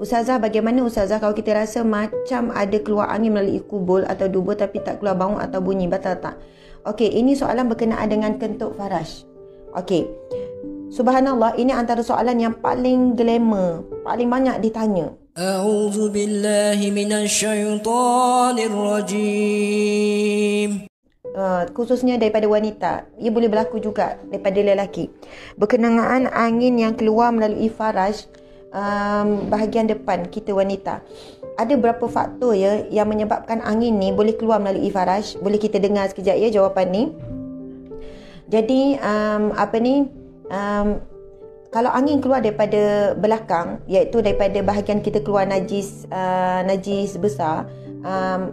Ustazah, bagaimana Ustazah kalau kita rasa macam ada keluar angin melalui kubul atau dubur tapi tak keluar bau atau bunyi, batal tak? Okey, ini soalan berkenaan dengan kentut faraj. Okey. Subhanallah, ini antara soalan yang paling glamour, paling banyak ditanya. A'udzu billahi minasyaitonir rajim. Khususnya daripada wanita. Ia boleh berlaku juga daripada lelaki. Berkenaan angin yang keluar melalui faraj, bahagian depan kita wanita. Ada berapa faktor ya yang menyebabkan angin ni boleh keluar melalui faraj? Boleh kita dengar sekejap ya jawapan ni. Jadi kalau angin keluar daripada belakang, iaitu daripada bahagian kita keluar najis besar,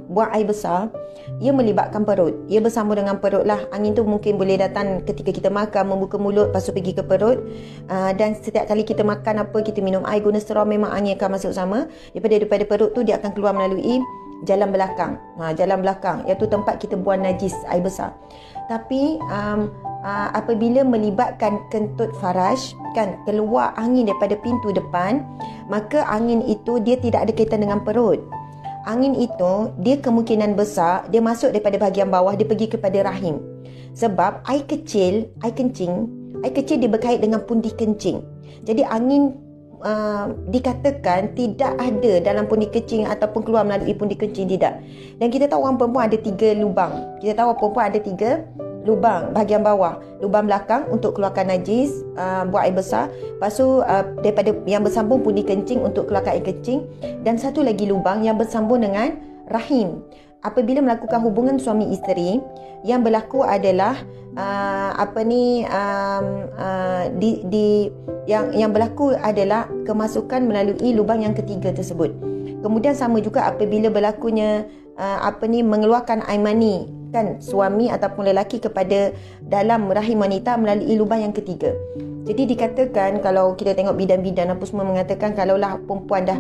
buang air besar, ia melibatkan perut. Ia bersambung dengan perut lah. Angin tu mungkin boleh datang ketika kita makan, membuka mulut, lepas tu pergi ke perut. Dan setiap kali kita makan apa, kita minum air guna straw, memang angin akan masuk sama. Daripada perut tu dia akan keluar melalui jalan belakang. Jalan belakang, iaitu tempat kita buang najis air besar. Tapi apabila melibatkan kentut faraj, kan, keluar angin daripada pintu depan, maka angin itu dia tidak ada kaitan dengan perut. Angin itu dia kemungkinan besar dia masuk daripada bahagian bawah, dia pergi kepada rahim. Sebab air kencing dia berkait dengan pundi kencing. Jadi angin dikatakan tidak ada dalam pundi kencing ataupun keluar melalui pundi kencing, tidak. Dan kita tahu orang perempuan ada 3 lubang. Kita tahu perempuan ada 3 lubang bahagian bawah. Lubang belakang untuk keluarkan najis, buang air besar. Lepas tu daripada yang bersambung pundi kencing untuk keluarkan air kencing. Dan satu lagi lubang yang bersambung dengan rahim. Apabila melakukan hubungan suami isteri, yang berlaku adalah yang berlaku adalah kemasukan melalui lubang yang ketiga tersebut. Kemudian sama juga apabila berlakunya mengeluarkan air mani, kan, suami ataupun lelaki kepada dalam rahim wanita melalui lubang yang ketiga. Jadi dikatakan, kalau kita tengok bidan-bidan apa semua mengatakan, kalaulah perempuan dah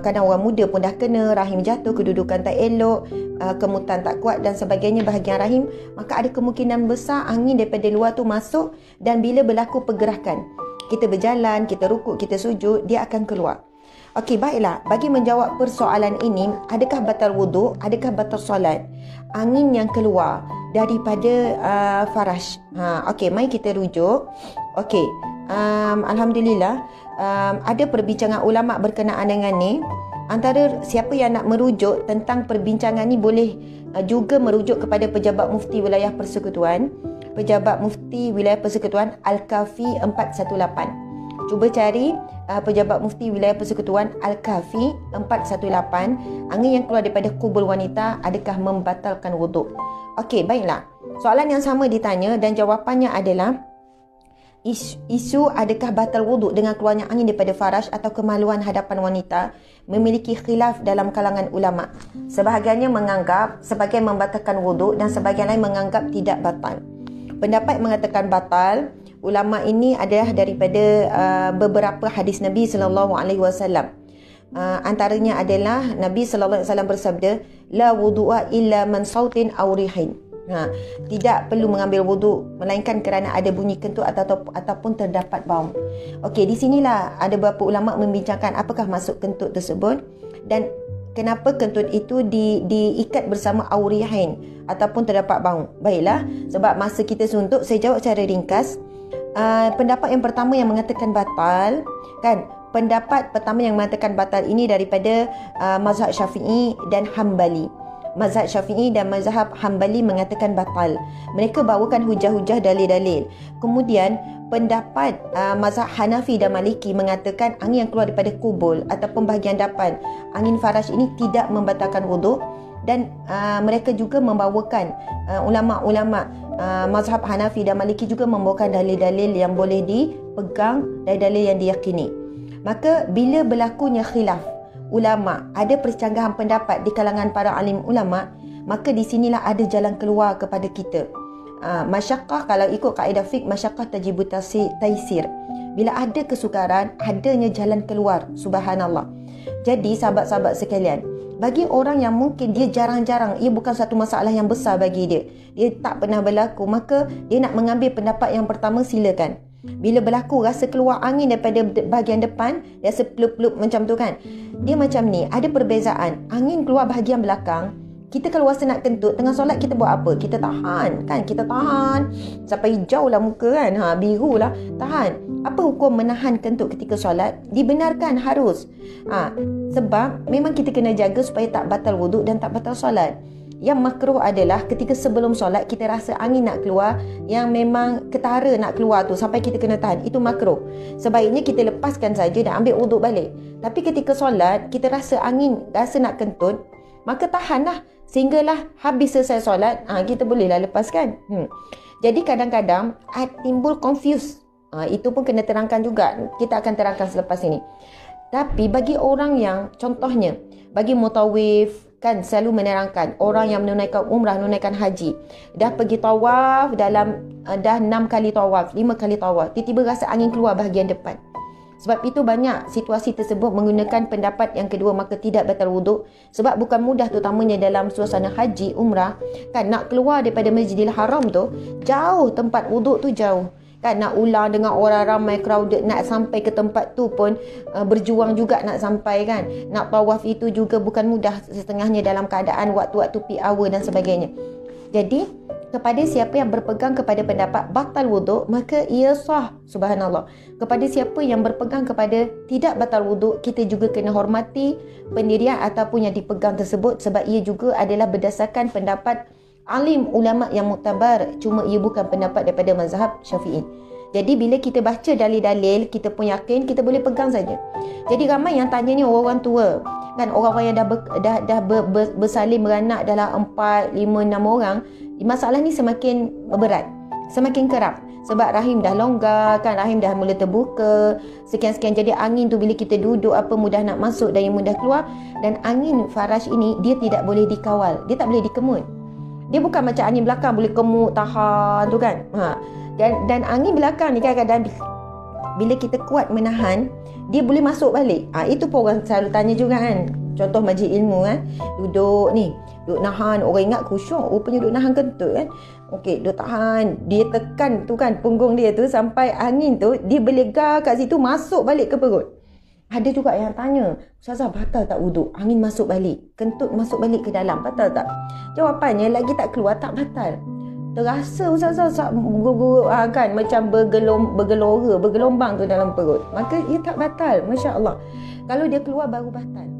kadang orang muda pun dah kena, rahim jatuh, kedudukan tak elok, kemutan tak kuat dan sebagainya bahagian rahim, maka ada kemungkinan besar angin daripada luar tu masuk, dan bila berlaku pergerakan, kita berjalan, kita rukuk, kita sujud, dia akan keluar. Okey, baiklah. Bagi menjawab persoalan ini, adakah batal wuduk, adakah batal solat angin yang keluar daripada faraj? Okey, mari kita rujuk. Okey, alhamdulillah, ada perbincangan ulama berkenaan dengan ni. Antara siapa yang nak merujuk tentang perbincangan ni, boleh juga merujuk kepada Pejabat Mufti Wilayah Persekutuan. Pejabat Mufti Wilayah Persekutuan Al-Kafi 418. Cuba cari Pejabat Mufti Wilayah Persekutuan Al-Kafi 418, angin yang keluar daripada kubul wanita adakah membatalkan wuduk? Okey, baiklah. Soalan yang sama ditanya dan jawapannya adalah isu adakah batal wuduk dengan keluarnya angin daripada faraj atau kemaluan hadapan wanita memiliki khilaf dalam kalangan ulama. Sebahagiannya menganggap sebagian membatalkan wuduk dan sebahagian lain menganggap tidak batal. Pendapat mengatakan batal ulama ini adalah daripada beberapa hadis Nabi sallallahu alaihi wasallam. Antaranya adalah Nabi sallallahu alaihi wasallam bersabda, la wudu'a illa man sautin aw rihin. Tidak perlu mengambil wuduk melainkan kerana ada bunyi kentut ataupun terdapat bau. Okey, di sinilah ada beberapa ulama membincangkan apakah maksud kentut tersebut dan kenapa kentut itu diikat bersama aurihin ataupun terdapat bau. Baiklah, sebab masa kita suntuk, saya jawab secara ringkas. Pendapat yang pertama yang mengatakan batal, kan, pendapat pertama yang mengatakan batal ini daripada mazhab Syafi'i dan Hambali. Mazhab Syafi'i dan mazhab Hambali mengatakan batal. Mereka bawakan hujah-hujah dalil-dalil. Kemudian pendapat mazhab Hanafi dan Maliki mengatakan angin yang keluar daripada kubul ataupun bahagian depan angin faraj ini tidak membatalkan wuduk. Dan mereka juga membawakan ulama-ulama mazhab Hanafi dan Maliki juga membawakan dalil-dalil yang boleh dipegang, dalil-dalil yang diyakini. Maka bila berlakunya khilaf ulama, ada percanggahan pendapat di kalangan para alim ulama, maka di sinilah ada jalan keluar kepada kita. Masyaqqah, kalau ikut kaedah fiqh, masyaqqah tajibu taisir. Bila ada kesukaran, adanya jalan keluar. Subhanallah. Jadi sahabat-sahabat sekalian, bagi orang yang mungkin dia jarang-jarang, ia bukan satu masalah yang besar bagi dia, dia tak pernah berlaku, maka dia nak mengambil pendapat yang pertama, silakan. Bila berlaku rasa keluar angin daripada bahagian depan, rasa pelup-pelup macam tu kan. Dia macam ni, ada perbezaan. Angin keluar bahagian belakang. Kita kalau rasa nak kentut, tengah solat kita buat apa? Kita tahan kan? Kita tahan sampai hijau lah muka kan? Biru lah. Tahan. Apa hukum menahan kentut ketika solat? Dibenarkan, harus. Sebab memang kita kena jaga supaya tak batal wuduk dan tak batal solat. Yang makruh adalah ketika sebelum solat kita rasa angin nak keluar, yang memang ketara nak keluar tu sampai kita kena tahan. Itu makruh. Sebaiknya kita lepaskan saja dan ambil wuduk balik. Tapi ketika solat kita rasa angin, rasa nak kentut, maka tahanlah sehinggalah habis selesai solat, kita bolehlah lepaskan. Jadi kadang-kadang timbul confuse. Itu pun kena terangkan juga. Kita akan terangkan selepas ini. Tapi bagi orang yang, contohnya bagi mutawif kan, selalu menerangkan orang yang menunaikan umrah, menunaikan haji, dah pergi tawaf dah 6 kali tawaf, 5 kali tawaf, tiba-tiba rasa angin keluar bahagian depan. Sebab itu banyak situasi tersebut menggunakan pendapat yang kedua, maka tidak batal wuduk. Sebab bukan mudah, terutamanya dalam suasana haji, umrah kan, nak keluar daripada Masjidil Haram tu jauh, tempat wuduk tu jauh kan, nak ulang dengan orang ramai, crowded, nak sampai ke tempat tu pun berjuang juga nak sampai kan. Nak tawaf itu juga bukan mudah, setengahnya dalam keadaan waktu-waktu peak hour dan sebagainya. Jadi kepada siapa yang berpegang kepada pendapat batal wuduk, maka ia sah, subhanallah. Kepada siapa yang berpegang kepada tidak batal wuduk, kita juga kena hormati pendirian ataupun yang dipegang tersebut, sebab ia juga adalah berdasarkan pendapat alim ulama yang muktabar, cuma ia bukan pendapat daripada mazhab Syafi'i. Jadi bila kita baca dalil-dalil, kita pun yakin, kita boleh pegang saja. Jadi ramai yang tanya ni orang tua kan, orang-orang yang dah bersalin beranak dalam 4, 5, 6 orang. Masalah ni semakin berat, semakin kerap, sebab rahim dah longgar kan, rahim dah mula terbuka sekian-sekian. Jadi angin tu bila kita duduk mudah nak masuk dan yang mudah keluar. Dan angin farash ini dia tidak boleh dikawal, dia tak boleh dikemut. Dia bukan macam angin belakang boleh kemut, tahan tu kan. Dan angin belakang ni kadang-kadang bila kita kuat menahan, dia boleh masuk balik. Itu pun orang selalu tanya juga kan. Contoh majlis ilmu kan, duduk nahan, orang ingat khusyuk, rupanya duduk nahan kentut kan. Okey, duduk tahan, dia tekan tu kan punggung dia tu sampai angin tu dia berlegar kat situ, masuk balik ke perut. Ada juga yang tanya, Ustazah, batal tak wuduk? Angin masuk balik, kentut masuk balik ke dalam, batal tak? Jawapannya, lagi tak keluar, tak batal. Terasa Ustazah kan macam bergelombang tu dalam perut, maka ia tak batal. Masya Allah. Kalau dia keluar baru batal.